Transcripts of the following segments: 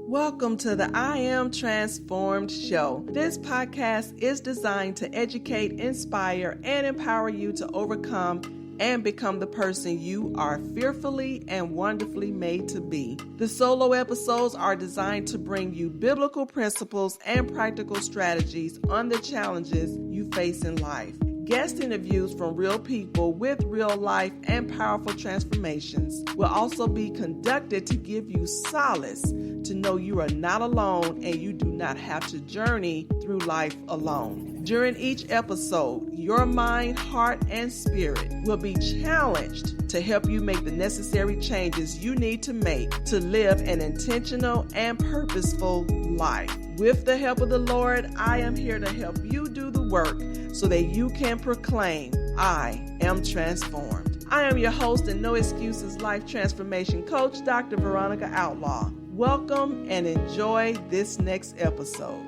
Welcome to the I Am Transformed show. This podcast is designed to educate, inspire, and empower you to overcome and become the person you are fearfully and wonderfully made to be. The solo episodes are designed to bring you biblical principles and practical strategies on the challenges you face in life. Guest interviews from real people with real life and powerful transformations will also be conducted to give you solace to know you are not alone and you do not have to journey through life alone. During each episode, your mind, heart, and spirit will be challenged to help you make the necessary changes you need to make to live an intentional and purposeful life. With the help of the Lord, I am here to help you do the work so that you can proclaim, I am transformed. I am your host and No Excuses Life Transformation Coach, Dr. Veronica Outlaw. Welcome and enjoy this next episode.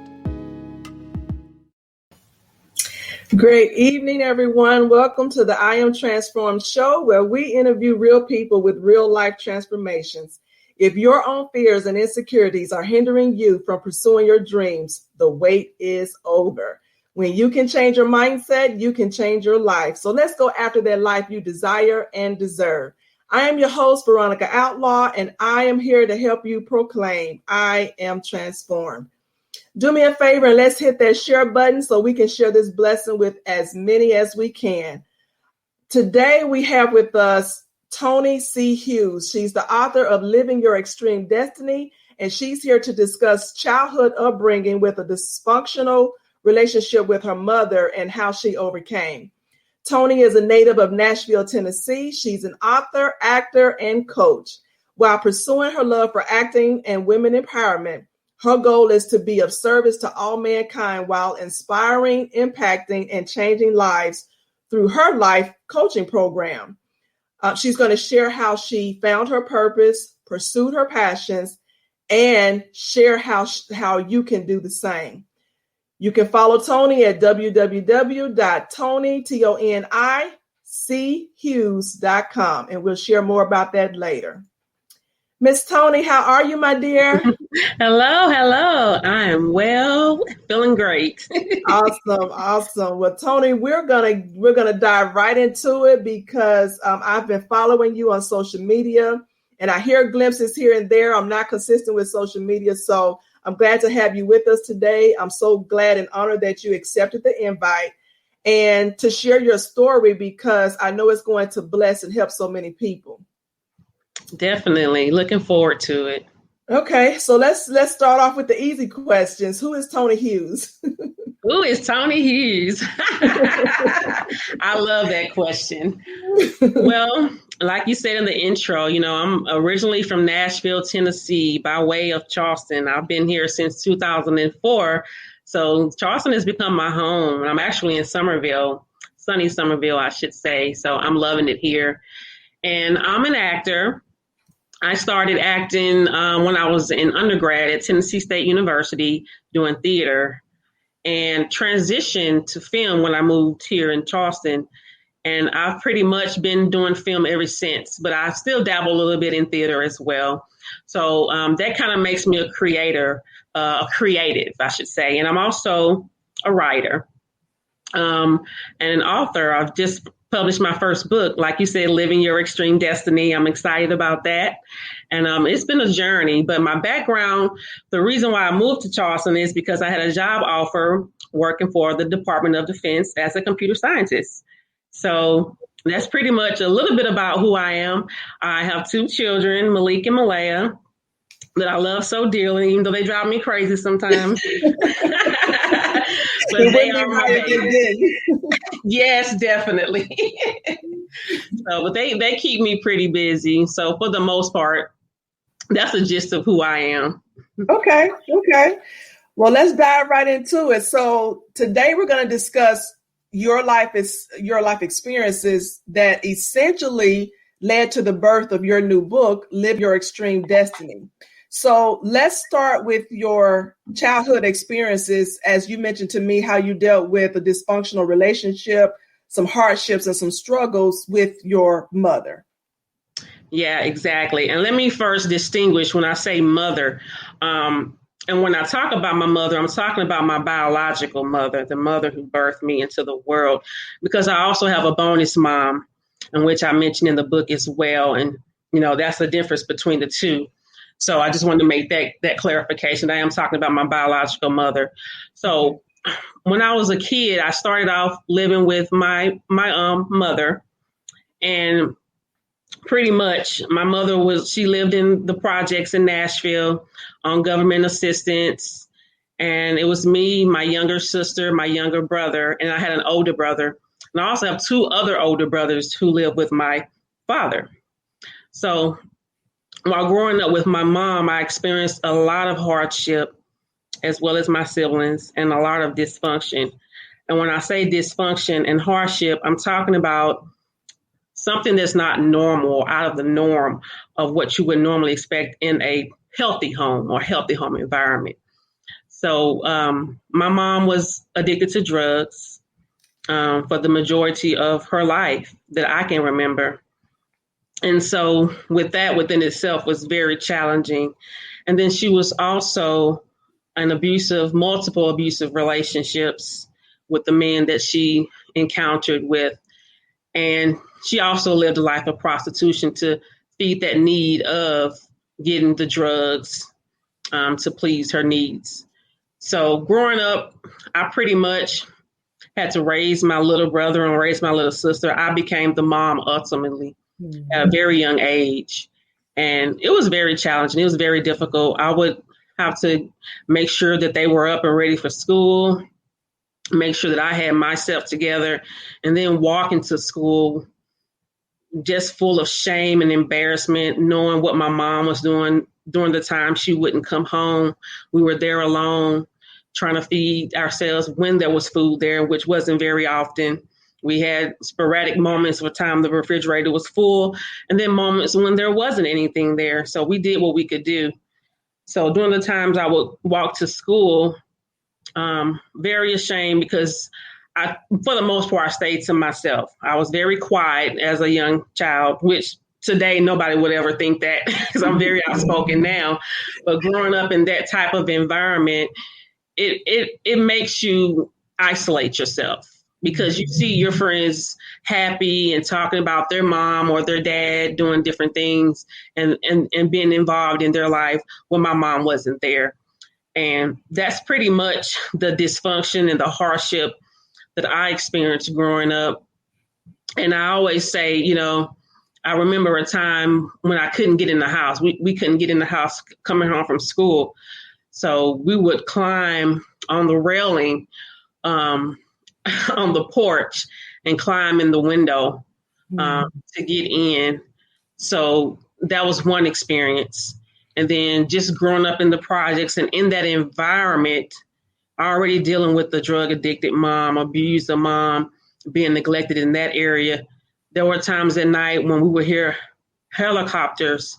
Great evening, everyone. Welcome to the I Am Transformed show, where we interview real people with real life transformations. If your own fears and insecurities are hindering you from pursuing your dreams, the wait is over. When you can change your mindset, you can change your life. So let's go after that life you desire and deserve. I am your host, Veronica Outlaw, and I am here to help you proclaim, I am transformed. Do me a favor and let's hit that share button so we can share this blessing with as many as we can. Today we have with us Toni C. Hughes. She's the author of Living Your Extreme Destiny, and she's here to discuss childhood upbringing with a dysfunctional relationship with her mother and how she overcame. Toni is a native of Nashville, Tennessee. She's an author, actor, and coach. While pursuing her love for acting and women empowerment, her goal is to be of service to all mankind while inspiring, impacting, and changing lives through her life coaching program. She's going to share how she found her purpose, pursued her passions, and share how you can do the same. You can follow Toni at www.ToniChughes.com, and we'll share more about that later. Miss Toni, how are you, my dear? Hello. I am well, feeling great. Awesome. Well, Toni, we're gonna dive right into it because I've been following you on social media, and I hear glimpses here and there. I'm not consistent with social media, so I'm glad to have you with us today. I'm so glad and honored that you accepted the invite and to share your story because I know it's going to bless and help so many people. Definitely. Looking forward to it. Okay, so let's start off with the easy questions. Who is Toni Hughes? Who is Toni Hughes? I love that question. Well, like you said in the intro, I'm originally from Nashville, Tennessee, by way of Charleston. I've been here since 2004. So Charleston has become my home. I'm actually in Somerville, sunny Somerville, I should say. So I'm loving it here. And I'm an actor. I started acting when I was in undergrad at Tennessee State University doing theater and transitioned to film when I moved here in Charleston. And I've pretty much been doing film ever since, but I still dabble a little bit in theater as well. So that kind of makes me a creative, I should say. And I'm also a writer and an author. I've just published my first book, like you said, Living Your Extreme Destiny. I'm excited about that. And it's been a journey, but my background, the reason why I moved to Charleston is because I had a job offer working for the Department of Defense as a computer scientist. So that's pretty much a little bit about who I am. I have two children, Malik and Malaya, that I love so dearly, even though they drive me crazy sometimes. But they are my babies. Yes, definitely. But they keep me pretty busy. So for the most part, that's the gist of who I am. Okay. Well, let's dive right into it. So today we're going to discuss your life experiences that essentially led to the birth of your new book, Live Your Extreme Destiny. So let's start with your childhood experiences. As you mentioned to me, how you dealt with a dysfunctional relationship, some hardships and some struggles with your mother. Yeah, exactly. And let me first distinguish when I say mother. And when I talk about my mother, I'm talking about my biological mother, the mother who birthed me into the world, because I also have a bonus mom, in which I mentioned in the book as well. And, that's the difference between the two. So I just wanted to make that clarification. I am talking about my biological mother. So when I was a kid, I started off living with my mother, and pretty much my mother she lived in the projects in Nashville on government assistance. And it was me, my younger sister, my younger brother, and I had an older brother. And I also have two other older brothers who live with my father. So while growing up with my mom, I experienced a lot of hardship as well as my siblings and a lot of dysfunction. And when I say dysfunction and hardship, I'm talking about something that's not normal, out of the norm of what you would normally expect in a healthy home or healthy home environment. So my mom was addicted to drugs for the majority of her life that I can remember. And so with that within itself was very challenging. And then she was also multiple abusive relationships with the men that she encountered with. And she also lived a life of prostitution to feed that need of getting the drugs to please her needs. So growing up, I pretty much had to raise my little brother and raise my little sister. I became the mom ultimately at a very young age. And it was very challenging. It was very difficult. I would have to make sure that they were up and ready for school, make sure that I had myself together, and then walk into school just full of shame and embarrassment, knowing what my mom was doing during the time she wouldn't come home. We were there alone, trying to feed ourselves when there was food there, which wasn't very often. We had sporadic moments of time the refrigerator was full, and then moments when there wasn't anything there. So we did what we could do. So during the times I would walk to school, very ashamed because for the most part, I stayed to myself. I was very quiet as a young child, which today nobody would ever think that because I'm very outspoken now. But growing up in that type of environment, it makes you isolate yourself because you see your friends happy and talking about their mom or their dad doing different things and being involved in their life when my mom wasn't there. And that's pretty much the dysfunction and the hardship that I experienced growing up. And I always say, I remember a time when I couldn't get in the house. We couldn't get in the house coming home from school. So we would climb on the railing on the porch and climb in the window to get in. So that was one experience. And then just growing up in the projects and in that environment, already dealing with the drug addicted mom, abused the mom, being neglected in that area. There were times at night when we would hear helicopters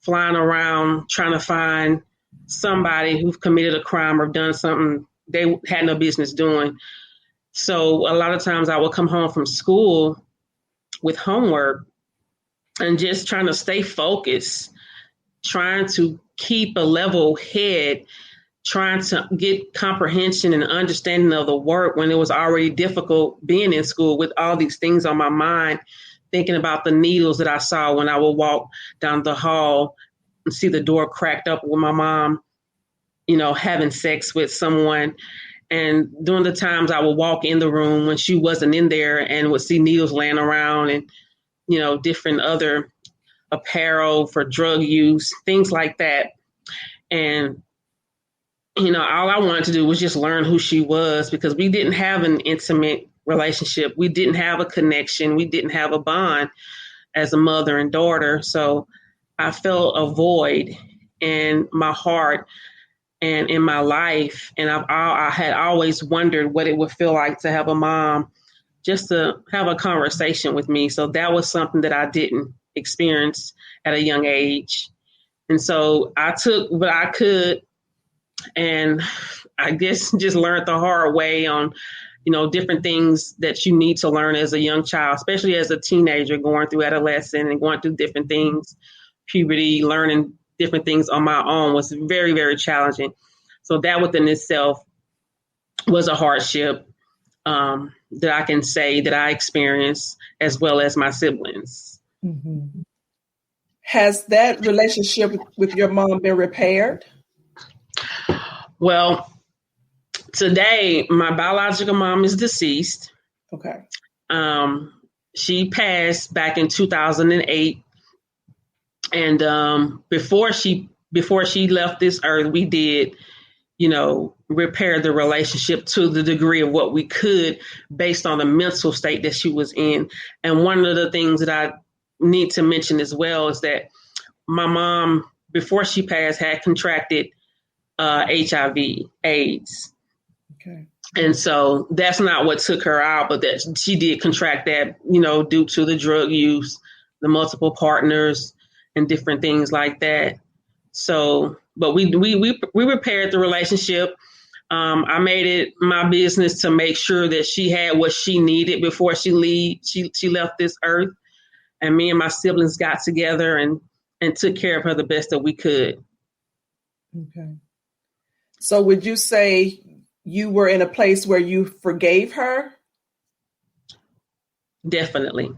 flying around trying to find somebody who's committed a crime or done something they had no business doing. So a lot of times I would come home from school with homework and just trying to stay focused, trying to keep a level head, trying to get comprehension and understanding of the work when it was already difficult being in school with all these things on my mind, thinking about the needles that I saw when I would walk down the hall and see the door cracked up with my mom, having sex with someone. And during the times I would walk in the room when she wasn't in there and would see needles laying around and, different other apparel for drug use, things like that. And all I wanted to do was just learn who she was because we didn't have an intimate relationship. We didn't have a connection. We didn't have a bond as a mother and daughter. So I felt a void in my heart and in my life. And I had always wondered what it would feel like to have a mom just to have a conversation with me. So that was something that I didn't experience at a young age. And so I took what I could and I guess just learned the hard way on different things that you need to learn as a young child, especially as a teenager going through adolescence and going through different things, puberty, learning different things on my own was very, very challenging. So that within itself was a hardship that I can say that I experienced, as well as my siblings. Mm-hmm. Has that relationship with your mom been repaired? Well, today, my biological mom is deceased. Okay. She passed back in 2008. And before she left this earth, we did, repair the relationship to the degree of what we could based on the mental state that she was in. And one of the things that I need to mention as well is that my mom, before she passed, had contracted HIV, AIDS. Okay. And so that's not what took her out, but that she did contract that, due to the drug use, the multiple partners, and different things like that. So, but we repaired the relationship. I made it my business to make sure that she had what she needed before she left this earth. And me and my siblings got together and took care of her the best that we could. Okay. So would you say you were in a place where you forgave her? Definitely.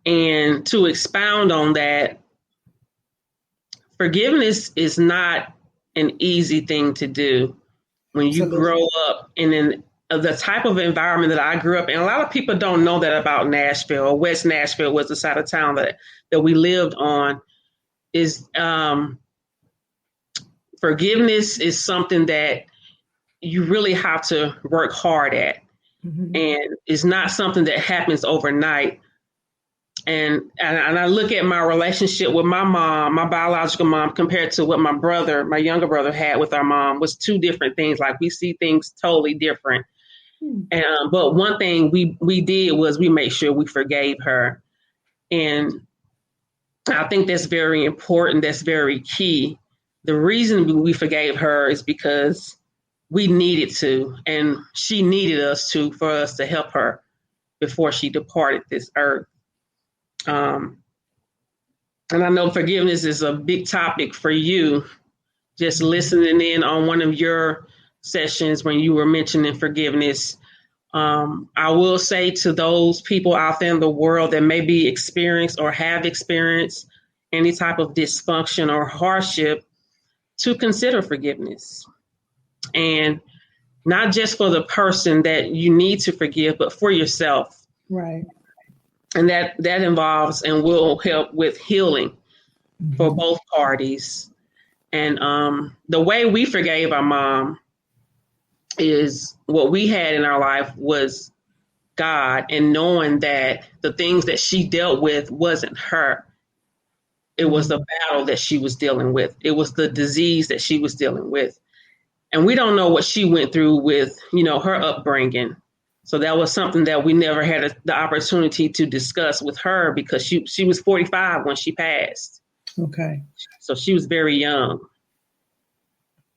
And to expound on that, forgiveness is not an easy thing to do when you grow up in the type of environment that I grew up in. A lot of people don't know that about Nashville. West Nashville was the side of town that we lived on. Is forgiveness is something that you really have to work hard at. Mm-hmm. And it's not something that happens overnight. And I look at my relationship with my mom, my biological mom, compared to what my younger brother had with our mom, was two different things. Like, we see things totally different. But one thing we did was we made sure we forgave her. And I think that's very important. That's very key. The reason we forgave her is because we needed to, and she needed us to, for us to help her before she departed this earth. And I know forgiveness is a big topic for you. Just listening in on one of your sessions when you were mentioning forgiveness, I will say to those people out there in the world that maybe experience or have experienced any type of dysfunction or hardship, to consider forgiveness. And not just for the person that you need to forgive, but for yourself. Right. And that involves and will help with healing for both parties. And the way we forgave our mom is what we had in our life was God, and knowing that the things that she dealt with wasn't her. It was the battle that she was dealing with. It was the disease that she was dealing with. And we don't know what she went through with, her upbringing. So that was something that we never had the opportunity to discuss with her, because she was 45 when she passed. Okay. So she was very young.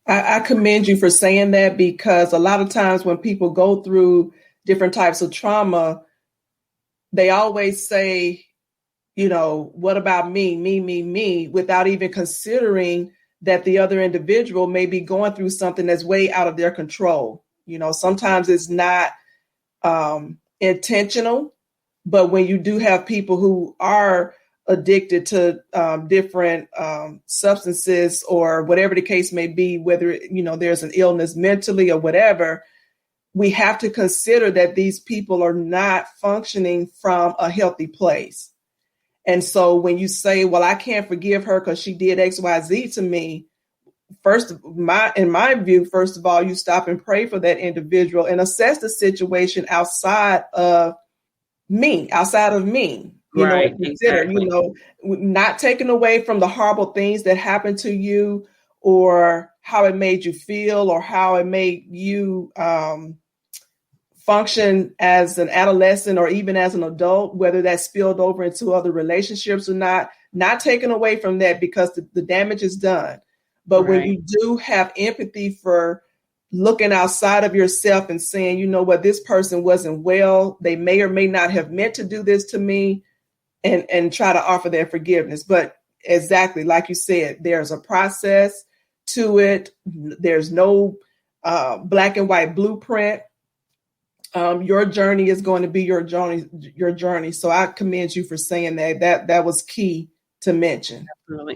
I commend you for saying that, because a lot of times when people go through different types of trauma, they always say, what about me, without even considering that the other individual may be going through something that's way out of their control. Sometimes it's not intentional, but when you do have people who are addicted to different substances or whatever the case may be, whether, there's an illness mentally or whatever, we have to consider that these people are not functioning from a healthy place. And so when you say, well, I can't forgive her because she did X, Y, Z to me, in my view, first of all, you stop and pray for that individual and assess the situation outside of me. Right, Consider, exactly. Not taking away from the horrible things that happened to you, or how it made you feel, or how it made you function as an adolescent or even as an adult, whether that spilled over into other relationships or not taken away from that, because the damage is done. But right. When you do have empathy for looking outside of yourself and saying, you know what, this person wasn't well. They may or may not have meant to do this to me, and try to offer their forgiveness. But exactly like you said, there's a process to it. There's no black and white blueprint. Your journey is going to be your journey. So I commend you for saying that was key to mention.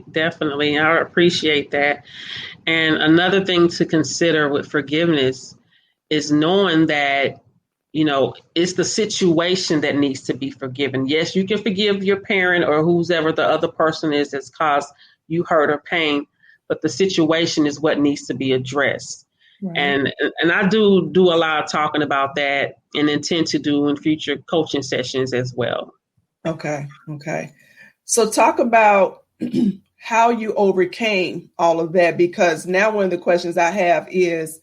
Definitely. I appreciate that. And another thing to consider with forgiveness is knowing that, it's the situation that needs to be forgiven. Yes, you can forgive your parent or whoever the other person is that's caused you hurt or pain, but the situation is what needs to be addressed. Right. And I do a lot of talking about that and intend to do in future coaching sessions as well. Okay. So talk about how you overcame all of that, because now one of the questions I have is,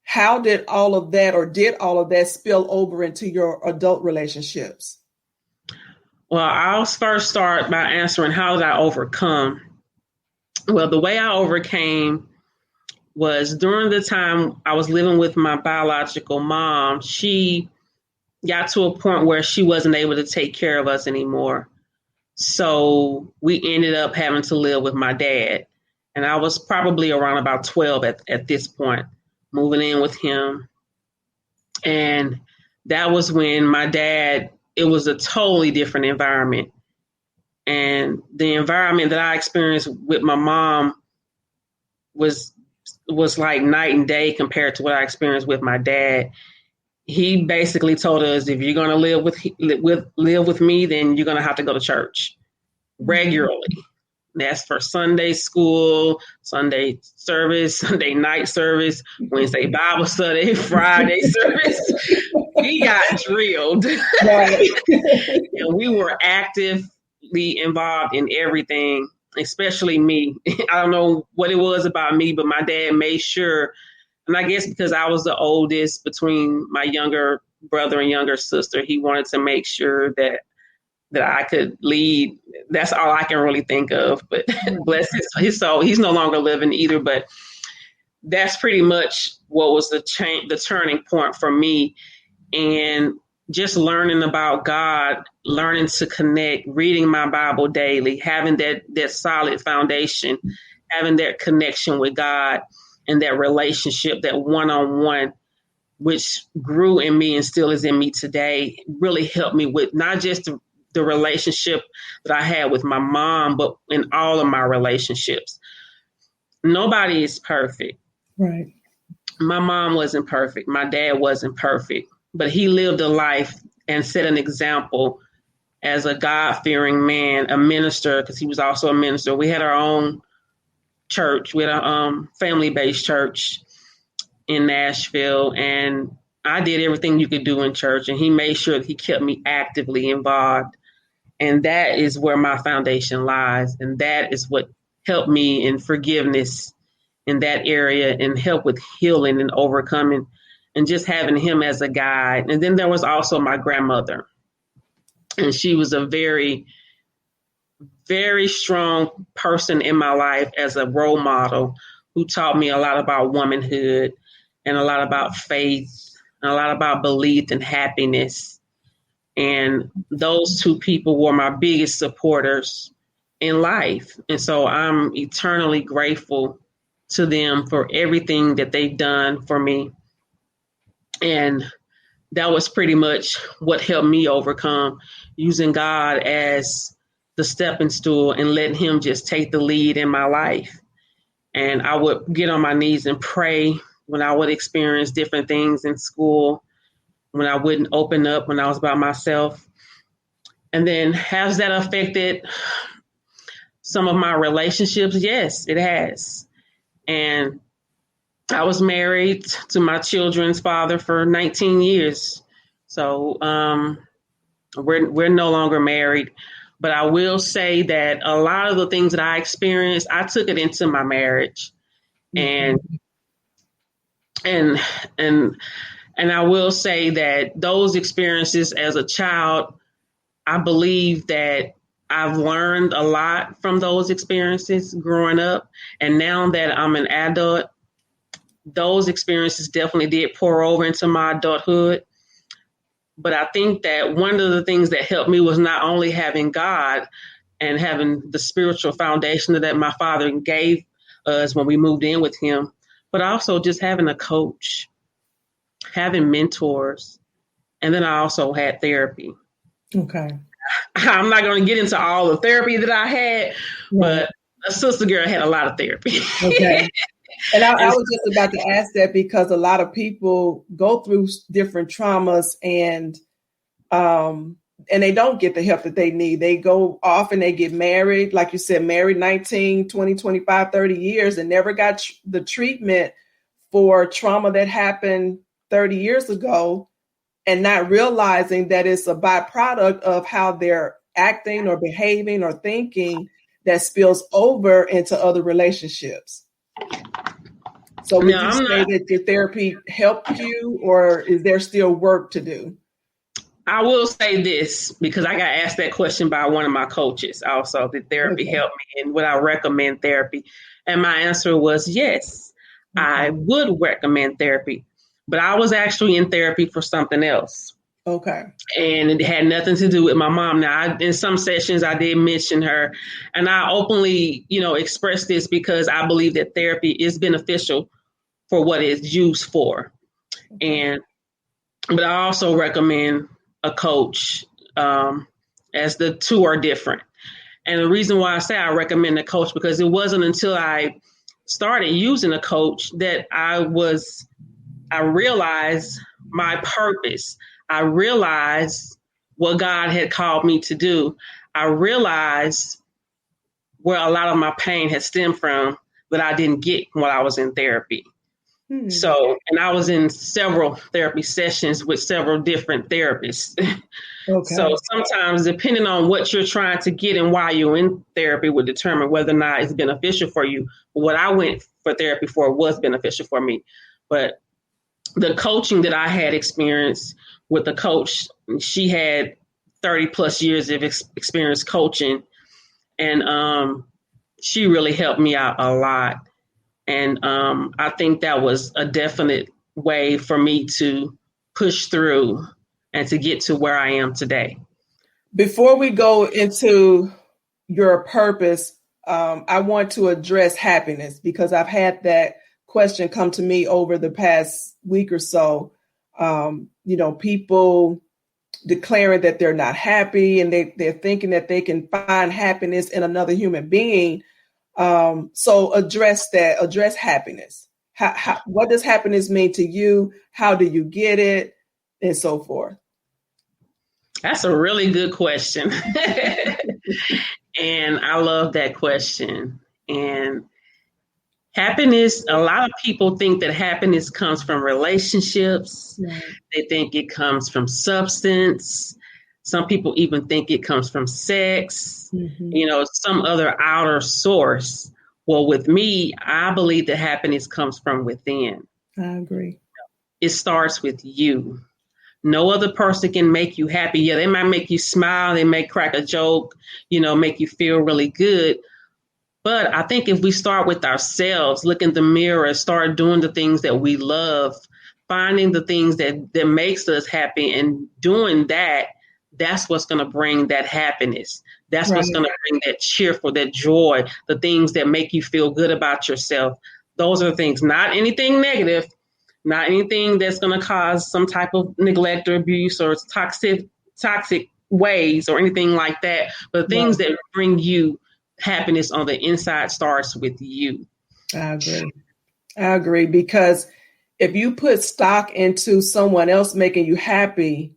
how did all of that spill over into your adult relationships? Well, I'll first start by answering how did I overcome? Well, the way I overcame was during the time I was living with my biological mom. She got to a point where she wasn't able to take care of us anymore. So we ended up having to live with my dad. And I was probably around about 12 at this point, moving in with him. And that was when my dad, it was a totally different environment. And the environment that I experienced with my mom was like night and day compared to what I experienced with my dad. He basically told us, if you're going to live with me, then you're going to have to go to church regularly. That's for Sunday school, Sunday service, Sunday night service, Wednesday Bible study, Friday service. We got drilled. Right. And we were actively involved in everything, especially me. I don't know what it was about me, but my dad made sure, and I guess because I was the oldest between my younger brother and younger sister, he wanted to make sure that I could lead. That's all I can really think of. But bless his soul, he's no longer living either. But that's pretty much what was the turning point for me. And just learning about God, learning to connect, reading my Bible daily, having that solid foundation, having that connection with God and that relationship, that one-on-one, which grew in me and still is in me today, really helped me with not just the relationship that I had with my mom, but in all of my relationships. Nobody is perfect. Right. My mom wasn't perfect. My dad wasn't perfect, but he lived a life and set an example as a God-fearing man, a minister, because he was also a minister. We had our own church. We had a family-based church in Nashville, and I did everything you could do in church, and he made sure that he kept me actively involved. And that is where my foundation lies. And that is what helped me in forgiveness in that area and help with healing and overcoming and just having him as a guide. And then there was also my grandmother. And she was a very, very strong person in my life as a role model who taught me a lot about womanhood and a lot about faith and a lot about belief and happiness. And those two people were my biggest supporters in life. And so I'm eternally grateful to them for everything that they've done for me. And that was pretty much what helped me overcome, using God as the stepping stool and letting him just take the lead in my life. And I would get on my knees and pray when I would experience different things in school, when I wouldn't open up, when I was by myself. And then has that affected some of my relationships? Yes, it has. And I was married to my children's father for 19 years. So we're no longer married. But I will say that a lot of the things that I experienced, I took it into my marriage. Mm-hmm. And I will say that those experiences as a child, I believe that I've learned a lot from those experiences growing up. And now that I'm an adult, those experiences definitely did pour over into my adulthood. But I think that one of the things that helped me was not only having God and having the spiritual foundation that my father gave us when we moved in with him, but also just having a coach, having mentors. And then I also had therapy. Okay. I'm not going to get into all the therapy that I had, but a sister girl had a lot of therapy. Okay. And I was just about to ask that because a lot of people go through different traumas and they don't get the help that they need. They go off and they get married, like you said, married 19, 20, 25, 30 years and never got the treatment for trauma that happened 30 years ago, and not realizing that it's a byproduct of how they're acting or behaving or thinking that spills over into other relationships. So would you say that your therapy helped you, or is there still work to do? I will say this, because I got asked that question by one of my coaches also, did therapy help me and would I recommend therapy? And my answer was yes, I would recommend therapy, but I was actually in therapy for something else. Okay. And it had nothing to do with my mom. Now, in some sessions, I did mention her, and I openly, expressed this because I believe that therapy is beneficial for what it's used for. But I also recommend a coach, as the two are different. And the reason why I say I recommend a coach, because it wasn't until I started using a coach that I realized my purpose. I realized what God had called me to do. I realized where a lot of my pain had stemmed from that I didn't get when I was in therapy. So, and I was in several therapy sessions with several different therapists. Okay. So sometimes, depending on what you're trying to get and why you're in therapy, would determine whether or not it's beneficial for you. What I went for therapy for was beneficial for me. But the coaching that I had experienced with the coach, she had 30 plus years of experience coaching. And she really helped me out a lot. And I think that was a definite way for me to push through and to get to where I am today. Before we go into your purpose, I want to address happiness, because I've had that question come to me over the past week or so. People declaring that they're not happy and they're thinking that they can find happiness in another human being. So address happiness. What does happiness mean to you? How do you get it? And so forth. That's a really good question. And I love that question. And happiness, a lot of people think that happiness comes from relationships. Right. They think it comes from substance. Some people even think it comes from sex, some other outer source. Well, with me, I believe that happiness comes from within. I agree. It starts with you. No other person can make you happy. Yeah, they might make you smile. They may crack a joke, make you feel really good. But I think if we start with ourselves, look in the mirror, start doing the things that we love, finding the things that makes us happy and doing that, that's what's going to bring that happiness. That's right. What's going to bring that cheerful, that joy, the things that make you feel good about yourself. Those are the things, not anything negative, not anything that's going to cause some type of neglect or abuse or toxic ways or anything like that. But things that bring you happiness on the inside starts with you. I agree, because if you put stock into someone else making you happy,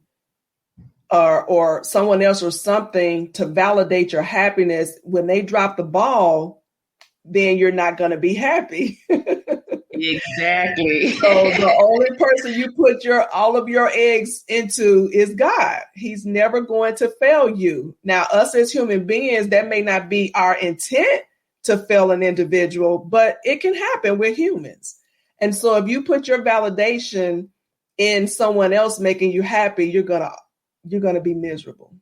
or someone else or something to validate your happiness, when they drop the ball, then you're not going to be happy. Exactly. So the only person you put all of your eggs into is God. He's never going to fail you. Now, us as human beings, that may not be our intent to fail an individual, but it can happen. We're humans. And so if you put your validation in someone else making you happy, you're going to be miserable.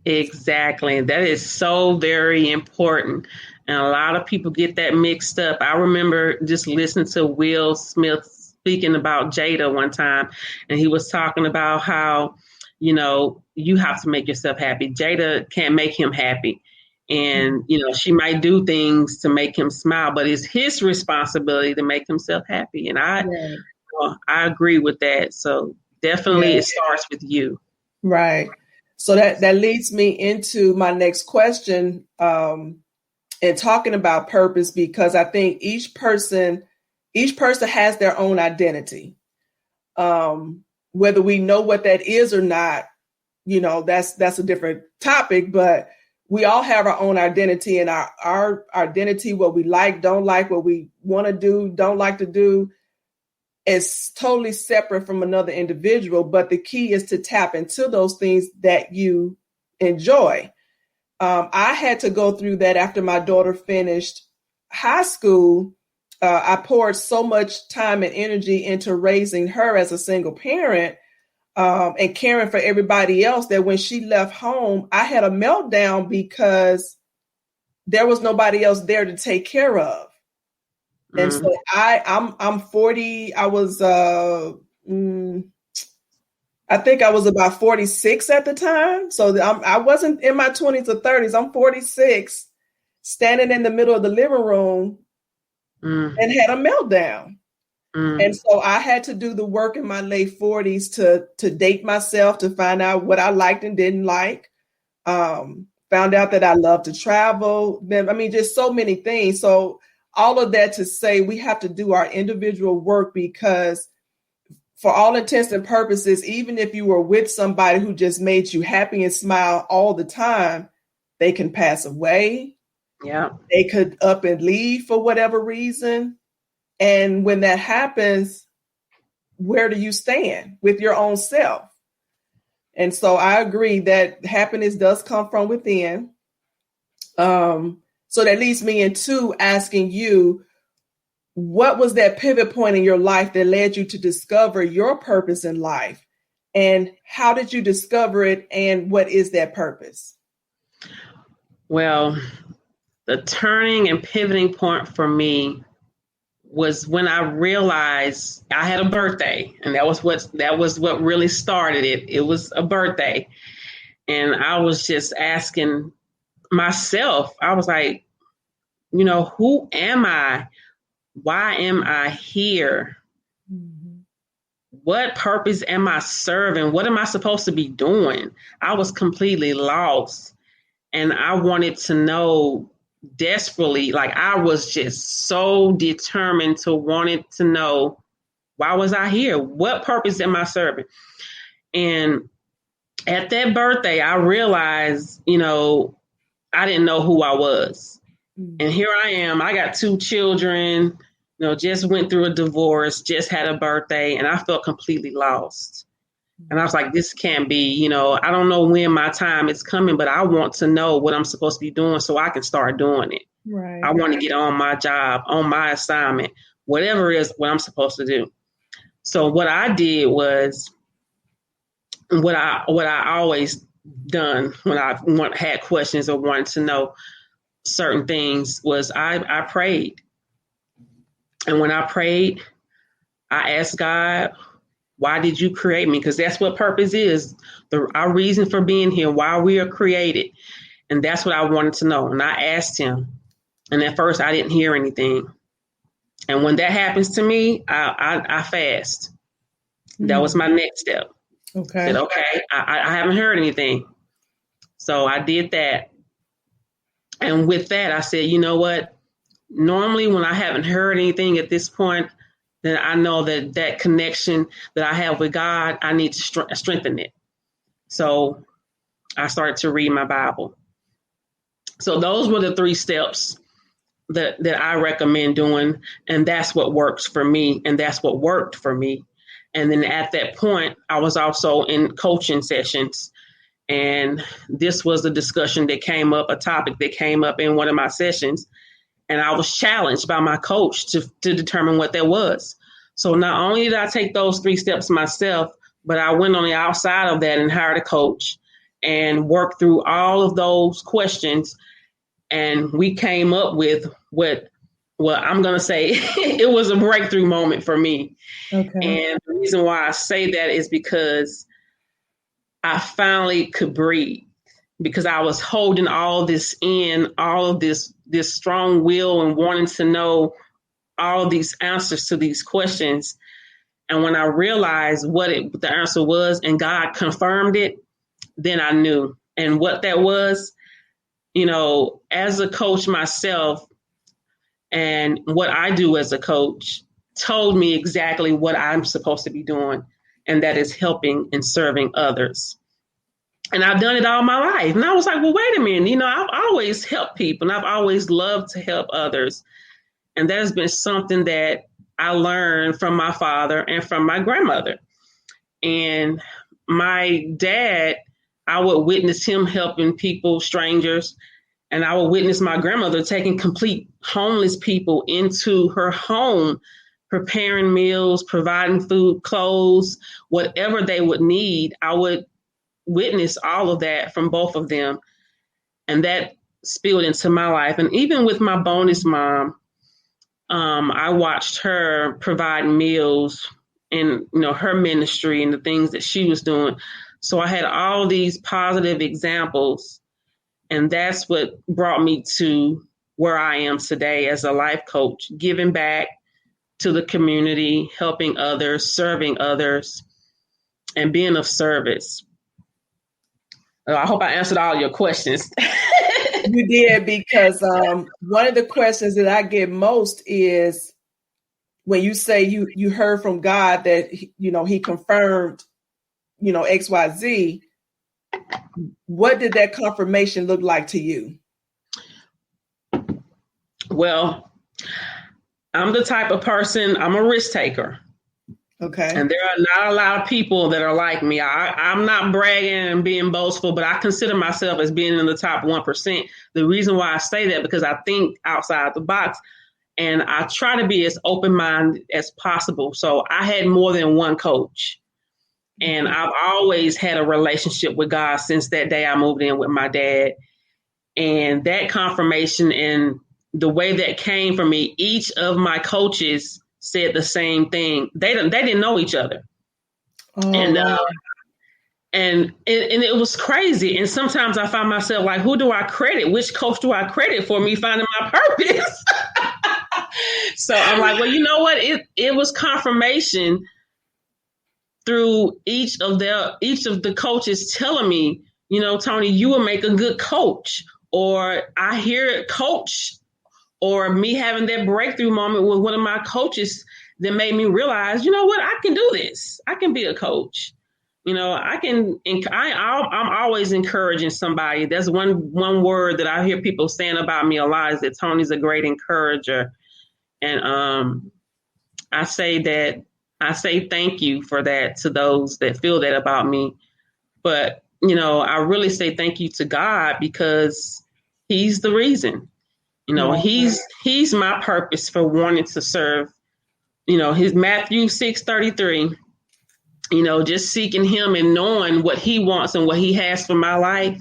Exactly. That is so very important. And a lot of people get that mixed up. I remember just listening to Will Smith speaking about Jada one time, and he was talking about how, you have to make yourself happy. Jada can't make him happy. And, she might do things to make him smile, but it's his responsibility to make himself happy. And I agree with that. So definitely it starts with you. Right. So that leads me into my next question, and talking about purpose, because I think each person has their own identity. Whether we know what that is or not, that's a different topic, but we all have our own identity, and our identity, what we like, don't like, what we want to do, don't like to do, is totally separate from another individual. But the key is to tap into those things that you enjoy. I had to go through that after my daughter finished high school. I poured so much time and energy into raising her as a single parent, and caring for everybody else, that when she left home, I had a meltdown because there was nobody else there to take care of. And so I'm 40. I was, I think I was about 46 at the time. So I wasn't in my 20s or 30s. I'm 46, standing in the middle of the living room and had a meltdown. And so I had to do the work in my late 40s to date myself, to find out what I liked and didn't like. Found out that I love to travel. Just so many things. So all of that to say, we have to do our individual work, because for all intents and purposes, even if you were with somebody who just made you happy and smile all the time, they can pass away. Yeah. They could up and leave for whatever reason. And when that happens, where do you stand with your own self? And so I agree that happiness does come from within. So that leads me into asking you, what was that pivot point in your life that led you to discover your purpose in life? And how did you discover it? And what is that purpose? Well, the turning and pivoting point for me was when I realized I had a birthday, and that was what really started it. It was a birthday, and I was just asking myself, I was like, who am I? Why am I here? What purpose am I serving? What am I supposed to be doing? I was completely lost, and I wanted to know desperately. Like, I was just so determined to wanted to know, why was I here? What purpose am I serving? And at that birthday, I realized, I didn't know who I was. And here I am. I got 2 children, just went through a divorce, just had a birthday, and I felt completely lost. And I was like, this can't be, I don't know when my time is coming, but I want to know what I'm supposed to be doing so I can start doing it. Right. I want to get on my job, on my assignment, whatever it is, what I'm supposed to do. So what I did was what I always done when I had questions or wanted to know certain things was I prayed. And when I prayed, I asked God, why did you create me? Because that's what purpose is, our reason for being here, why we are created. And that's what I wanted to know. And I asked him. And at first I didn't hear anything. And when that happens to me, I fast. That was my next step. Okay. I said, okay, I haven't heard anything. So I did that. And with that, I said, you know what? Normally when I haven't heard anything at this point, then I know that connection that I have with God, I need to strengthen it. So I started to read my Bible. So those were the 3 steps that I recommend doing. And that's what works for me. And that's what worked for me. And then at that point, I was also in coaching sessions. And this was a discussion that came up, a topic that came up in one of my sessions. And I was challenged by my coach to determine what that was. So not only did I take those 3 steps myself, but I went on the outside of that and hired a coach and worked through all of those questions And we came up with well, I'm going to say it was a breakthrough moment for me. Okay. And the reason why I say that is because I finally could breathe, because I was holding all this in, all of this strong will and wanting to know all of these answers to these questions. And when I realized what the answer was and God confirmed it, then I knew. And what that was, as a coach myself, and what I do as a coach told me exactly what I'm supposed to be doing, and that is helping and serving others. And I've done it all my life. And I was like, well, wait a minute, I've always helped people and I've always loved to help others. And that has been something that I learned from my father and from my grandmother. And my dad, I would witness him helping people, strangers. And I would witness my grandmother taking complete homeless people into her home, preparing meals, providing food, clothes, whatever they would need. I would witness all of that from both of them. And that spilled into my life. And even with my bonus mom, I watched her provide meals in her ministry and the things that she was doing. So I had all these positive examples. And that's what brought me to where I am today as a life coach, giving back to the community, helping others, serving others, and being of service. I hope I answered all your questions. You did, because one of the questions that I get most is when you say you heard from God that, he confirmed, XYZ. What did that confirmation look like to you? Well, I'm the type of person, I'm a risk taker. Okay. And there are not a lot of people that are like me. I'm not bragging and being boastful, but I consider myself as being in the top 1%. The reason why I say that, because I think outside the box and I try to be as open-minded as possible. So I had more than one coach. And I've always had a relationship with God since that day I moved in with my dad. And that confirmation and the way that came from me, each of my coaches said the same thing. They didn't know each other. Oh, and wow. And it was crazy. And sometimes I find myself like, who do I credit? Which coach do I credit for me finding my purpose? So I'm like, well, you know what? It was confirmation through each of the coaches telling me, Toni, you will make a good coach. Or I hear it, coach, or me having that breakthrough moment with one of my coaches that made me realize, you know what, I can do this. I can be a coach. I'm always encouraging somebody. That's one word that I hear people saying about me a lot, is that Toni's a great encourager. And I say thank you for that to those that feel that about me. But, I really say thank you to God, because he's the reason. He's my purpose for wanting to serve. His Matthew 6:33, just seeking him and knowing what he wants and what he has for my life,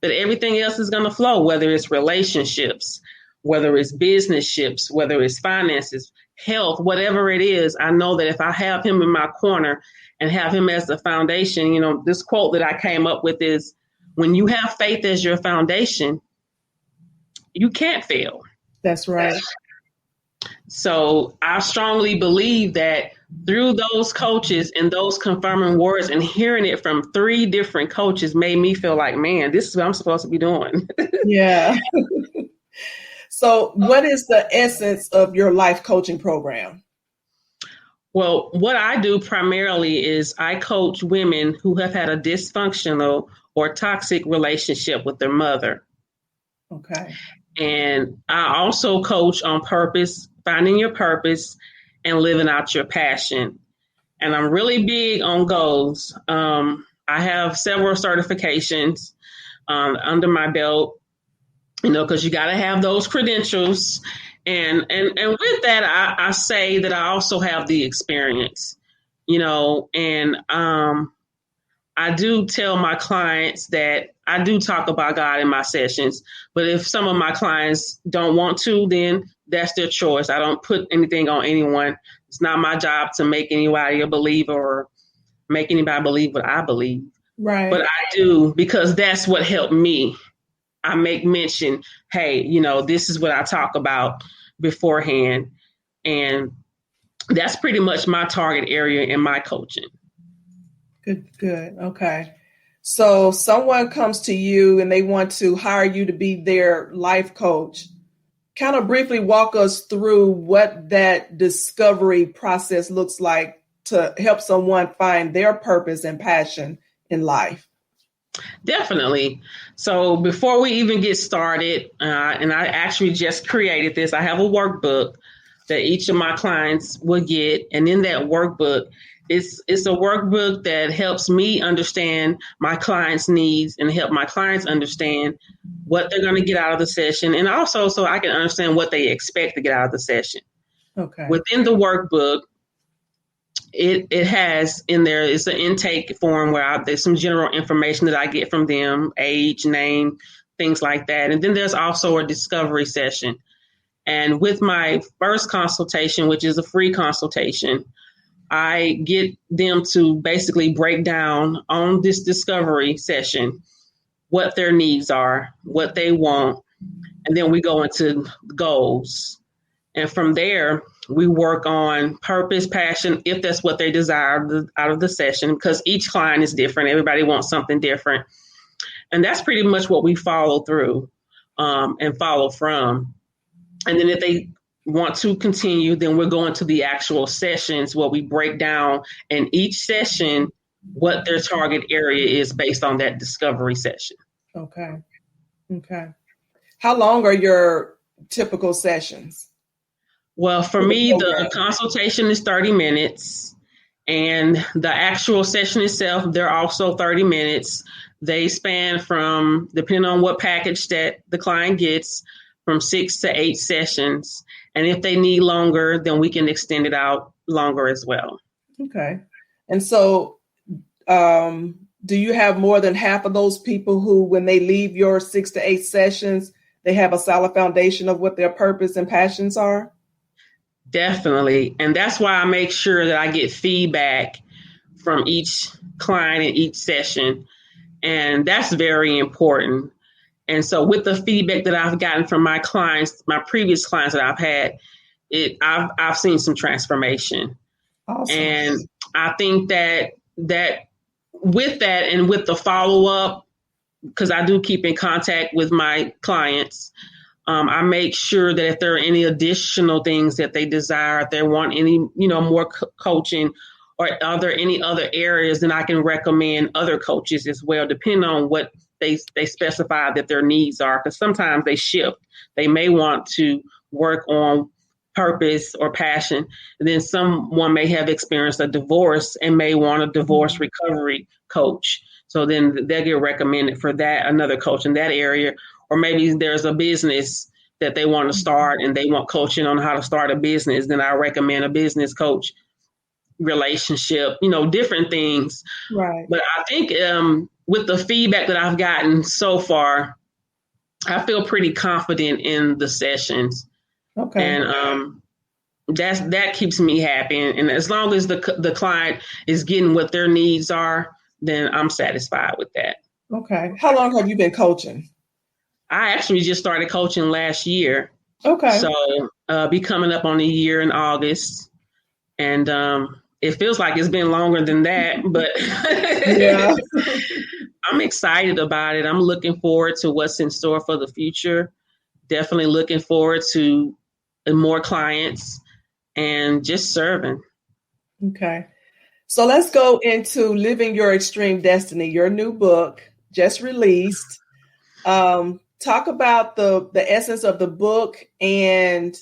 that everything else is going to flow, whether it's relationships, whether it's business ships, whether it's finances, health, whatever it is. I know that if I have him in my corner and have him as the foundation, this quote that I came up with is, when you have faith as your foundation, you can't fail. That's right. So I strongly believe that through those coaches and those confirming words and hearing it from 3 different coaches made me feel like, man, this is what I'm supposed to be doing. Yeah. So what is the essence of your life coaching program? Well, what I do primarily is I coach women who have had a dysfunctional or toxic relationship with their mother. Okay. And I also coach on purpose, finding your purpose and living out your passion. And I'm really big on goals. I have several certifications under my belt, because you got to have those credentials. And with that, I say that I also have the experience, and I do tell my clients that I do talk about God in my sessions, but if some of my clients don't want to, then that's their choice. I don't put anything on anyone. It's not my job to make anybody a believer or make anybody believe what I believe. Right. But I do, because that's what helped me. I make mention, hey, this is what I talk about beforehand. And that's pretty much my target area in my coaching. Good. Okay. So someone comes to you and they want to hire you to be their life coach. Kind of briefly walk us through what that discovery process looks like to help someone find their purpose and passion in life. Definitely. So before we even get started, and I actually just created this, I have a workbook that each of my clients will get. And in that workbook, it's a workbook that helps me understand my clients' needs and help my clients understand what they're going to get out of the session. And also so I can understand what they expect to get out of the session. Okay. Within the workbook, it has in there, it's an intake form where there's some general information that I get from them, age, name, things like that. And then there's also a discovery session. And with my first consultation, which is a free consultation, I get them to basically break down on this discovery session what their needs are, what they want, and then we go into goals. And from there, we work on purpose, passion, if that's what they desire out of the session, because each client is different. Everybody wants something different. And that's pretty much what we follow through and follow from. And then if they want to continue, then we're going to the actual sessions where we break down in each session what their target area is based on that discovery session. Okay. How long are your typical sessions? Well, for me, the consultation is 30 minutes and the actual session itself, they're also 30 minutes. They span from, depending on what package that the client gets, from 6 to 8 sessions. And if they need longer, then we can extend it out longer as well. Okay. And so do you have more than half of those people who, when they leave your 6 to 8 sessions, they have a solid foundation of what their purpose and passions are? Definitely. And that's why I make sure that I get feedback from each client in each session. And that's very important. And so with the feedback that I've gotten from my clients, my previous clients that I've had, I've seen some transformation. Awesome. And I think that with that and with the follow-up, because I do keep in contact with my clients, I make sure that if there are any additional things that they desire, if they want any, more coaching, or are there any other areas, then I can recommend other coaches as well, depending on what they specify that their needs are. Because sometimes they shift. They may want to work on purpose or passion. And then someone may have experienced a divorce and may want a divorce recovery coach. So then they'll get recommended for that, another coach in that area. Or maybe there's a business that they want to start and they want coaching on how to start a business. Then I recommend a business coach, relationship, different things. Right. But I think with the feedback that I've gotten so far, I feel pretty confident in the sessions. Okay. And that keeps me happy. And as long as the client is getting what their needs are, then I'm satisfied with that. Okay. How long have you been coaching? I actually just started coaching last year. Okay. So be coming up on a year in August. And it feels like it's been longer than that, but yeah. I'm excited about it. I'm looking forward to what's in store for the future. Definitely looking forward to more clients and just serving. Okay. So let's go into Living Your Extreme Destiny, your new book just released. Talk about the essence of the book and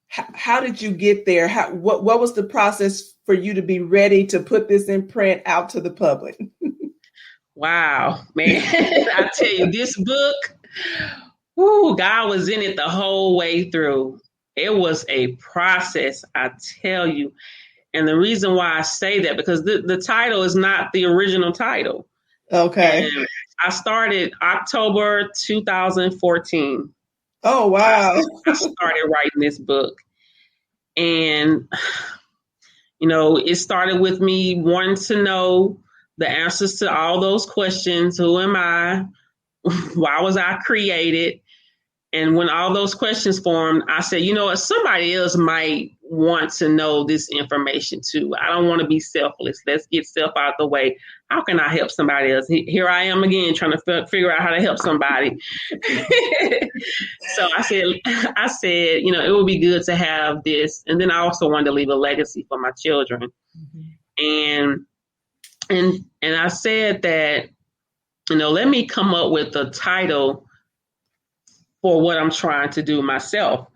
how did you get there? What was the process for you to be ready to put this in print out to the public? Wow, man. I tell you, this book, God was in it the whole way through. It was a process, I tell you. And the reason why I say that, because the title is not the original title. Okay. And I started October 2014. Oh, wow. I started writing this book. And, you know, it started with me wanting to know the answers to all those questions. Who am I? Why was I created? And when all those questions formed, I said, you know what, somebody else might want to know this information too. I don't want to be selfless. Let's get self out the way. How can I help somebody else? Here I am again trying to figure out how to help somebody. So I said, you know, it would be good to have this. And then I also wanted to leave a legacy for my children. Mm-hmm. And I said that, you know, let me come up with a title for what I'm trying to do myself.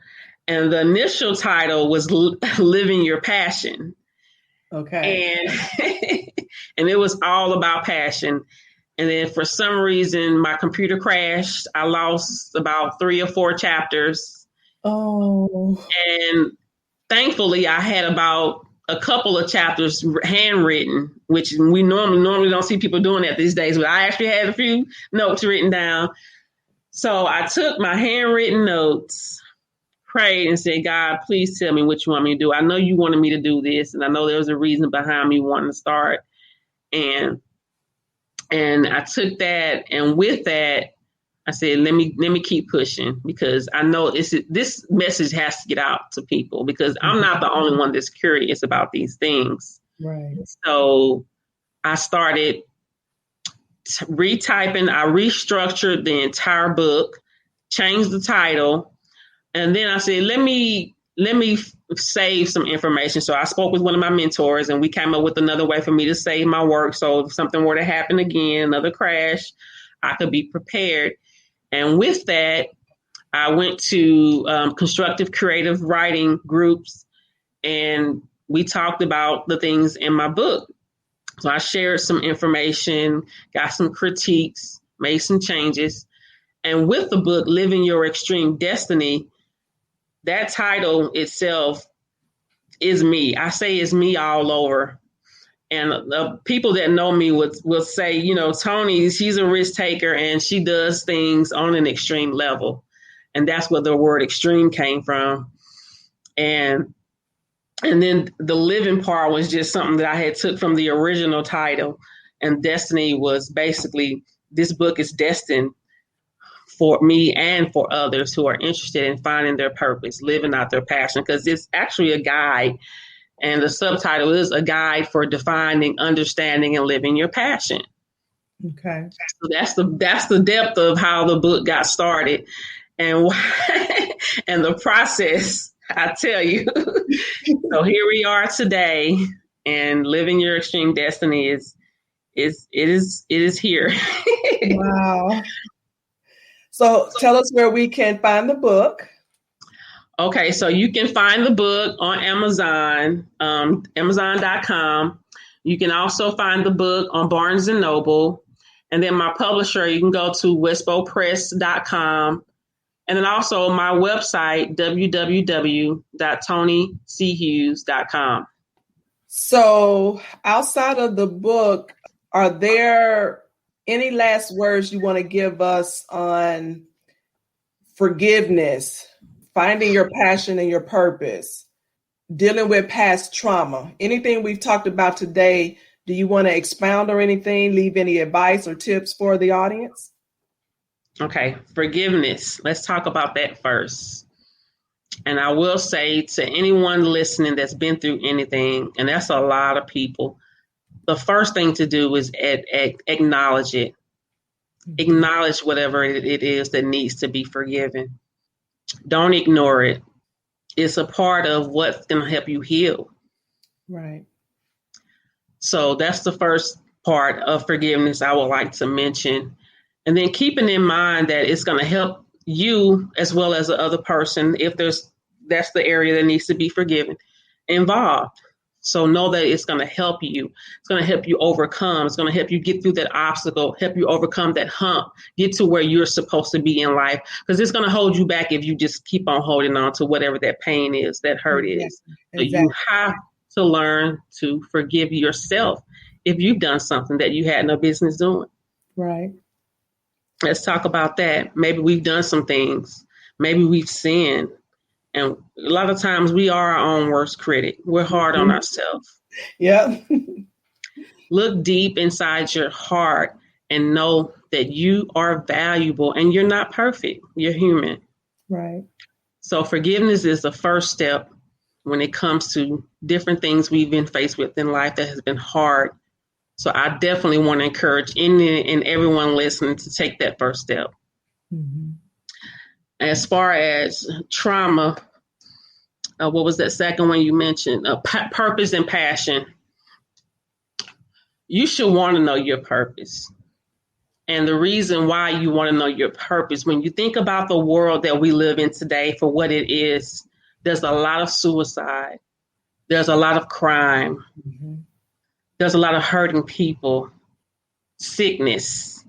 And the initial title was Living Your Passion. Okay. And it was all about passion. And then for some reason, my computer crashed. I lost about 3 or 4 chapters. Oh. And thankfully, I had about a couple of chapters handwritten, which we normally don't see people doing that these days. But I actually had a few notes written down. So I took my handwritten notes, prayed, and said, God, please tell me what you want me to do. I know you wanted me to do this, and I know there was a reason behind me wanting to start. And I took that, and with that, I said, let me keep pushing, because I know this message has to get out to people, because I'm not the only one that's curious about these things. Right. So I started retyping. I restructured the entire book, changed the title, and then I said, let me save some information. So I spoke with one of my mentors, and we came up with another way for me to save my work. So if something were to happen again, another crash, I could be prepared. And with that, I went to constructive creative writing groups, and we talked about the things in my book. So I shared some information, got some critiques, made some changes. And with the book, Living Your Extreme Destiny, that title itself is me. I say it's me all over. And the people that know me will say, you know, Toni, she's a risk taker and she does things on an extreme level. And that's where the word extreme came from. And then the living part was just something that I had took from the original title. And destiny was basically, this book is destined for me and for others who are interested in finding their purpose, living out their passion, because it's actually a guide. And the subtitle is a guide for defining, understanding, and living your passion. Okay. So that's the depth of how the book got started, and and the process. I tell you. So here we are today, and living your extreme destiny is here. Wow. So tell us where we can find the book. Okay, so you can find the book on Amazon, Amazon.com. You can also find the book on Barnes & Noble. And then my publisher, you can go to wesbopress.com. And then also my website, www.tonychughes.com. So outside of the book, are there any last words you want to give us on forgiveness, finding your passion and your purpose, dealing with past trauma? Anything we've talked about today, do you want to expound or anything, leave any advice or tips for the audience? Okay, forgiveness. Let's talk about that first. And I will say to anyone listening that's been through anything, and that's a lot of people, the first thing to do is acknowledge it. Acknowledge whatever it is that needs to be forgiven. Don't ignore it. It's a part of what's going to help you heal. Right. So that's the first part of forgiveness I would like to mention. And then keeping in mind that it's going to help you as well as the other person, if that's the area that needs to be forgiven, involved. So know that it's going to help you. It's going to help you overcome. It's going to help you get through that obstacle, help you overcome that hump, get to where you're supposed to be in life. Because it's going to hold you back if you just keep on holding on to whatever that pain is, that hurt is. So you have to learn to forgive yourself if you've done something that you had no business doing. Right. Let's talk about that. Maybe we've done some things. Maybe we've sinned. And a lot of times we are our own worst critic. We're hard on ourselves. Yeah. Look deep inside your heart and know that you are valuable and you're not perfect. You're human. Right. So forgiveness is the first step when it comes to different things we've been faced with in life that has been hard. So I definitely want to encourage any and everyone listening to take that first step. Mm-hmm. As far as trauma, what was that second one you mentioned? Purpose and passion. You should want to know your purpose. And the reason why you want to know your purpose, when you think about the world that we live in today for what it is, there's a lot of suicide. There's a lot of crime. Mm-hmm. There's a lot of hurting people, sickness.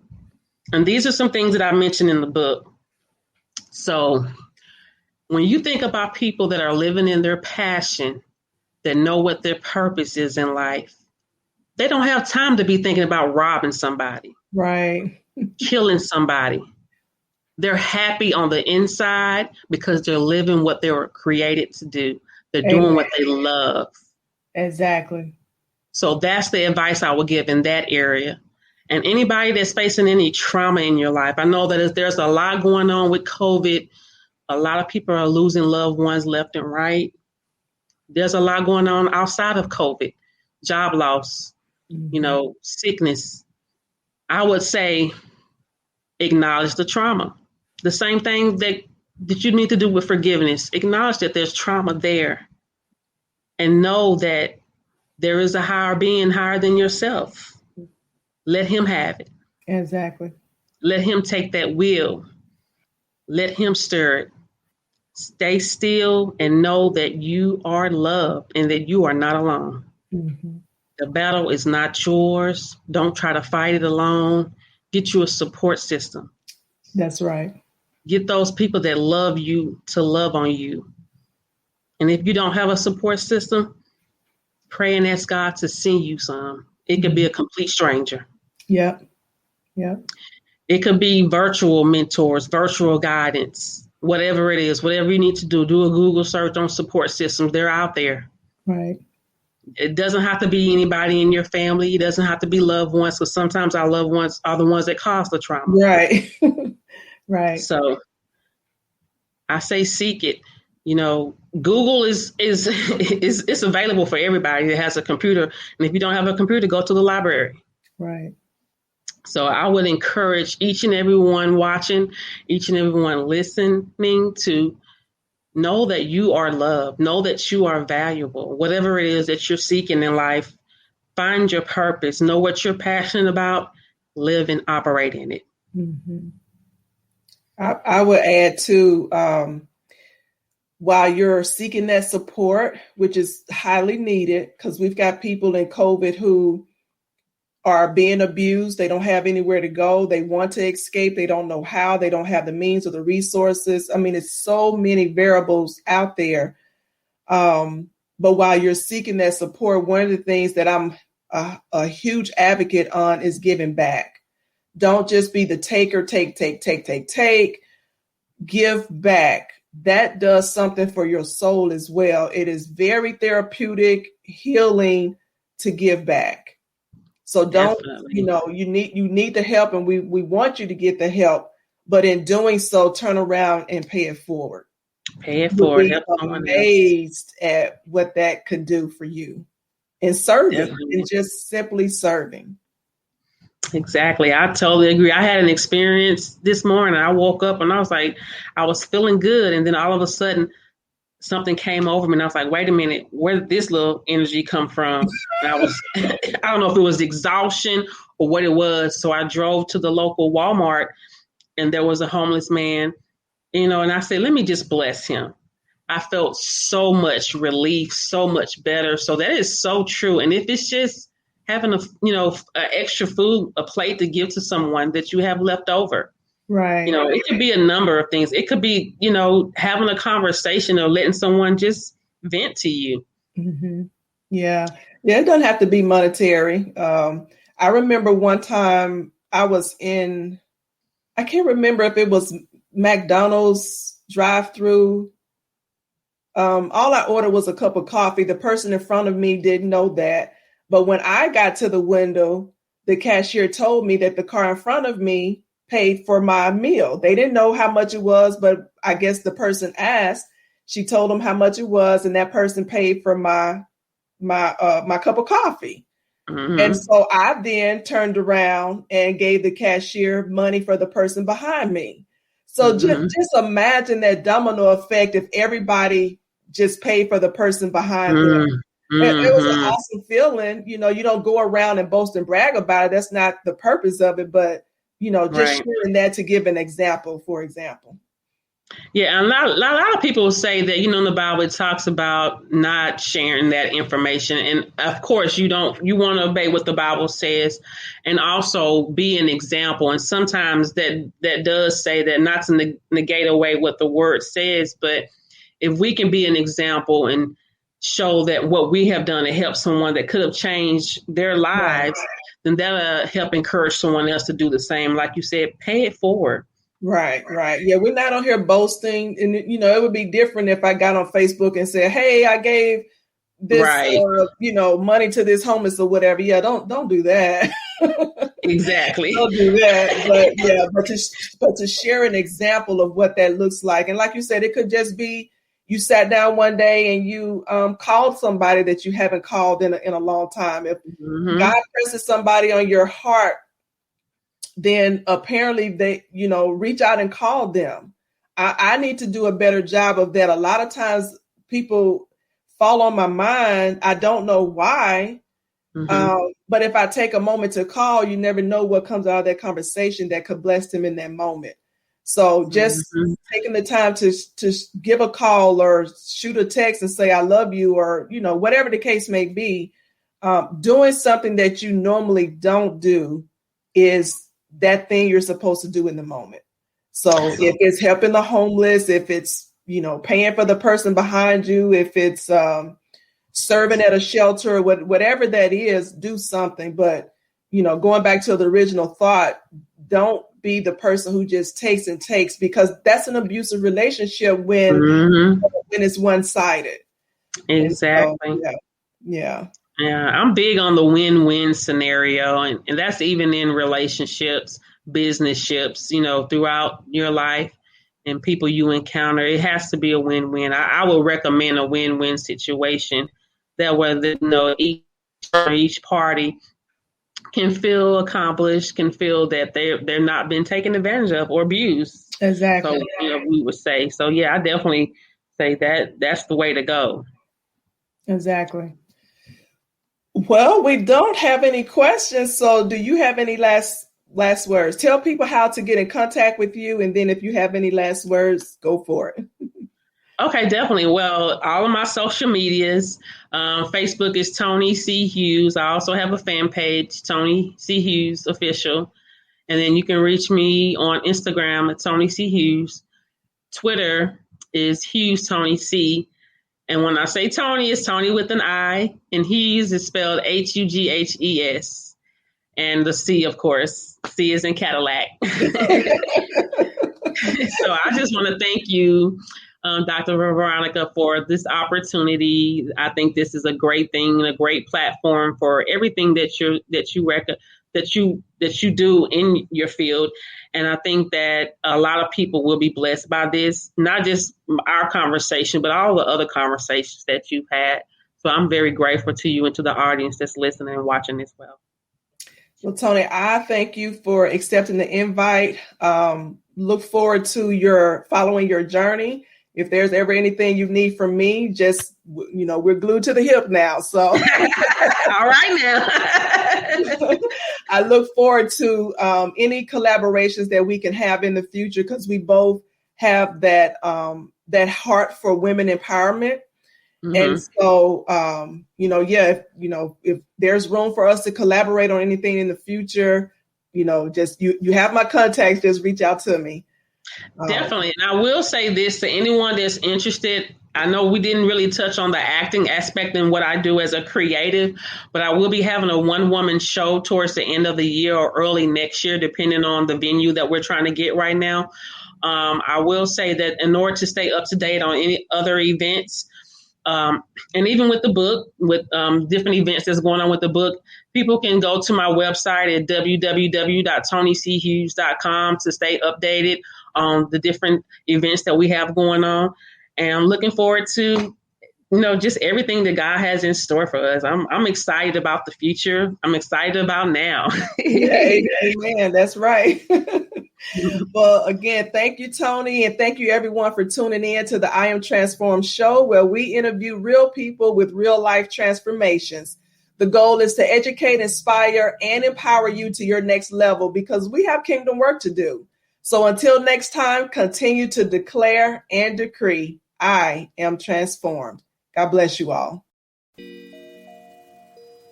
And these are some things that I mentioned in the book. So when you think about people that are living in their passion, that know what their purpose is in life, they don't have time to be thinking about robbing somebody, Right. killing somebody. They're happy on the inside because they're living what they were created to do. They're doing what they love. Exactly. So that's the advice I would give in that area. And anybody that's facing any trauma in your life, I know that there's a lot going on with COVID. A lot of people are losing loved ones left and right. There's a lot going on outside of COVID, job loss, sickness. I would say acknowledge the trauma. The same thing that you need to do with forgiveness. Acknowledge that there's trauma there and know that there is a higher being higher than yourself. Let him have it. Exactly. Let him take that wheel. Let him stir it. Stay still and know that you are loved and that you are not alone. Mm-hmm. The battle is not yours. Don't try to fight it alone. Get you a support system. That's right. Get those people that love you to love on you. And if you don't have a support system, pray and ask God to send you some. It could be a complete stranger. Yep. Yep. It could be virtual mentors, virtual guidance, whatever it is, whatever you need to do. Do a Google search on support systems. They're out there. Right. It doesn't have to be anybody in your family. It doesn't have to be loved ones, because sometimes our loved ones are the ones that cause the trauma. Right. Right. So I say seek it. Google is it's available for everybody that has a computer. And if you don't have a computer, go to the library. Right. So I would encourage each and everyone watching, each and everyone listening to know that you are loved, know that you are valuable. Whatever it is that you're seeking in life, find your purpose, know what you're passionate about, live and operate in it. Mm-hmm. I would add to, while you're seeking that support, which is highly needed, because we've got people in COVID who are being abused. They don't have anywhere to go. They want to escape. They don't know how. They don't have the means or the resources. I mean, it's so many variables out there. But while you're seeking that support, one of the things that I'm a huge advocate on is giving back. Don't just be the taker, take. Give back. That does something for your soul as well. It is very therapeutic, healing to give back. So don't, Definitely. you need the help, and we want you to get the help, but in doing so, turn around and pay it forward. Pay it forward. You'll be amazed at what that could do for you in serving. Definitely. And just simply serving. Exactly. I totally agree. I had an experience this morning. I woke up and I was like, I was feeling good. And then all of a sudden something came over me and I was like, wait a minute, where did this little energy come from? And I don't know if it was exhaustion or what it was. So I drove to the local Walmart and there was a homeless man, and I said, let me just bless him. I felt so much relief, so much better. So that is so true. And if it's just having a extra food, a plate to give to someone that you have left over. Right. It could be a number of things. It could be, having a conversation or letting someone just vent to you. Mm-hmm. Yeah. It doesn't have to be monetary. I remember one time I was in, I can't remember if it was McDonald's drive-through. All I ordered was a cup of coffee. The person in front of me didn't know that. But when I got to the window, the cashier told me that the car in front of me paid for my meal. They didn't know how much it was, but I guess the person asked. She told them how much it was, and that person paid for my cup of coffee. Mm-hmm. And so I then turned around and gave the cashier money for the person behind me. So just imagine that domino effect if everybody just paid for the person behind them. It was an awesome feeling. You don't go around and boast and brag about it. That's not the purpose of it. But, just sharing that to give an example, for example. Yeah, and a lot of people say that, in the Bible, it talks about not sharing that information. And of course, you want to obey what the Bible says and also be an example. And sometimes that does say that, not to negate away what the word says, but if we can be an example and show that what we have done to help someone that could have changed their lives, then that'll help encourage someone else to do the same. Like you said, pay it forward. Right. Yeah, we're not on here boasting. And, it would be different if I got on Facebook and said, hey, I gave this, money to this homeless or whatever. Yeah, don't do that. Exactly. Don't do that. But to share an example of what that looks like. And like you said, it could just be you sat down one day and you called somebody that you haven't called in a long time. If God presses somebody on your heart, then apparently they, reach out and call them. I need to do a better job of that. A lot of times people fall on my mind. I don't know why. But if I take a moment to call, you never know what comes out of that conversation that could bless them in that moment. So just taking the time to give a call or shoot a text and say, I love you, or, whatever the case may be, doing something that you normally don't do is that thing you're supposed to do in the moment. So if it's helping the homeless, if it's, paying for the person behind you, if it's serving at a shelter, whatever that is, do something. But, going back to the original thought, don't be the person who just takes and takes, because that's an abusive relationship when it's one-sided. Exactly. So, yeah. Yeah, I'm big on the win-win scenario, and that's even in relationships, business-ships, throughout your life and people you encounter. It has to be a win-win. I would recommend a win-win situation that way, each party can feel accomplished, can feel that they're not been taken advantage of or abused. Exactly. So, we would say. So, yeah, I definitely say that's the way to go. Exactly. Well, we don't have any questions. So do you have any last words? Tell people how to get in contact with you. And then if you have any last words, go for it. Okay, definitely. Well, all of my social medias, Facebook is Toni C. Hughes. I also have a fan page, Toni C. Hughes Official. And then you can reach me on Instagram at Toni C. Hughes. Twitter is Hughes Toni C. And when I say Toni, it's Toni with an I, and Hughes is spelled Hughes. And the C, of course, C is in Cadillac. So I just want to thank you, Dr. Veronica, for this opportunity. I think this is a great thing and a great platform for everything that you do in your field. And I think that a lot of people will be blessed by this, not just our conversation, but all the other conversations that you've had. So I'm very grateful to you and to the audience that's listening and watching as well. Well, Toni, I thank you for accepting the invite. Look forward to following your journey. If there's ever anything you need from me, just, we're glued to the hip now. So all right now. I look forward to any collaborations that we can have in the future, because we both have that heart for women empowerment. And so, if there's room for us to collaborate on anything in the future, just you have my contacts, just reach out to me. Definitely. And I will say this to anyone that's interested I know we didn't really touch on the acting aspect and what I do as a creative, but I will be having a one-woman show towards the end of the year or early next year, depending on the venue that we're trying to get right now. I will say that in order to stay up to date on any other events, and even with the book, with different events that's going on with the book, people can go to my website at www.tonychughes.com to stay updated on the different events that we have going on. And I'm looking forward to, just everything that God has in store for us. I'm excited about the future. I'm excited about now. Yeah, amen. That's right. Well, again, thank you, Toni, and thank you, everyone, for tuning in to the I Am Transformed show, where we interview real people with real life transformations. The goal is to educate, inspire, and empower you to your next level, because we have kingdom work to do. So until next time, continue to declare and decree, I am transformed. God bless you all.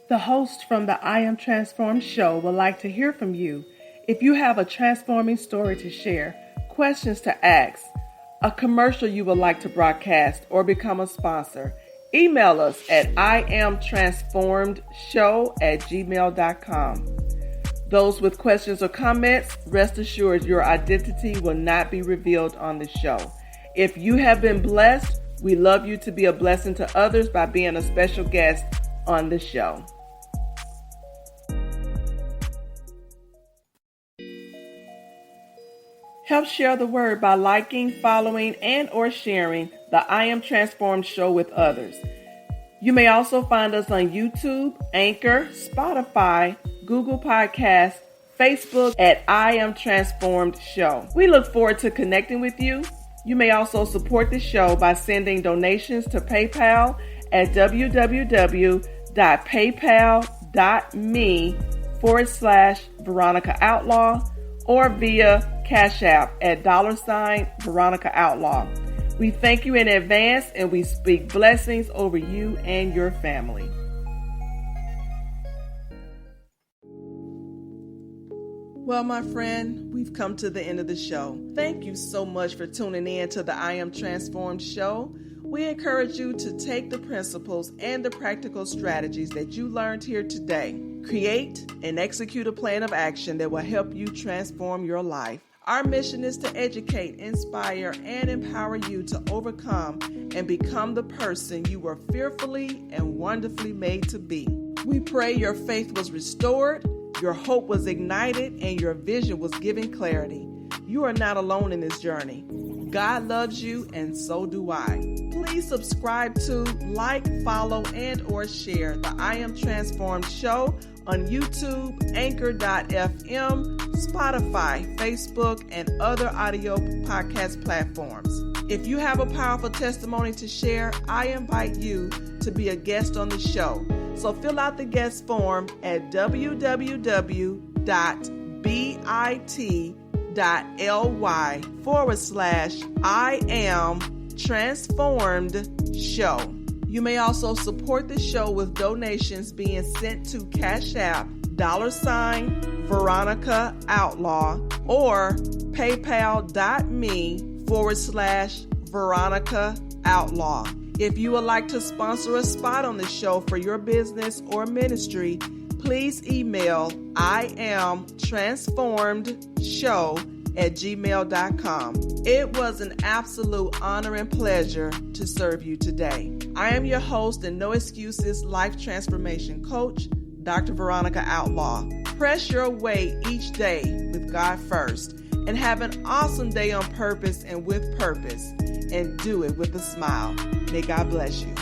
The host from the I Am Transformed show would like to hear from you. If you have a transforming story to share, questions to ask, a commercial you would like to broadcast, or become a sponsor, email us at iamtransformedshow@gmail.com. Those with questions or comments, rest assured your identity will not be revealed on the show. If you have been blessed, we love you to be a blessing to others by being a special guest on the show. Help share the word by liking, following, and or sharing the I Am Transformed show with others. You may also find us on YouTube, Anchor, Spotify, Google Podcasts, Facebook at I Am Transformed Show. We look forward to connecting with you. You may also support the show by sending donations to PayPal at www.paypal.me/Veronica Outlaw or via Cash App at $Veronica Outlaw. We thank you in advance, and we speak blessings over you and your family. Well, my friend, we've come to the end of the show. Thank you so much for tuning in to the I Am Transformed show. We encourage you to take the principles and the practical strategies that you learned here today. Create and execute a plan of action that will help you transform your life. Our mission is to educate, inspire, and empower you to overcome and become the person you were fearfully and wonderfully made to be. We pray your faith was restored, your hope was ignited, and your vision was given clarity. You are not alone in this journey. God loves you, and so do I. Please subscribe to, like, follow, and or share the I Am Transformed show on YouTube, Anchor.fm, Spotify, Facebook, and other audio podcast platforms. If you have a powerful testimony to share, I invite you to be a guest on the show. So fill out the guest form at www.bit.ly/I Am Transformed Show. You may also support the show with donations being sent to Cash App, $Veronica Outlaw, or paypal.me/Veronica Outlaw. If you would like to sponsor a spot on the show for your business or ministry, please email iamtransformedshow@gmail.com. It was an absolute honor and pleasure to serve you today. I am your host and no excuses life transformation coach, Dr. Veronica Outlaw. Press your way each day with God first, and have an awesome day on purpose and with purpose, and do it with a smile. May God bless you.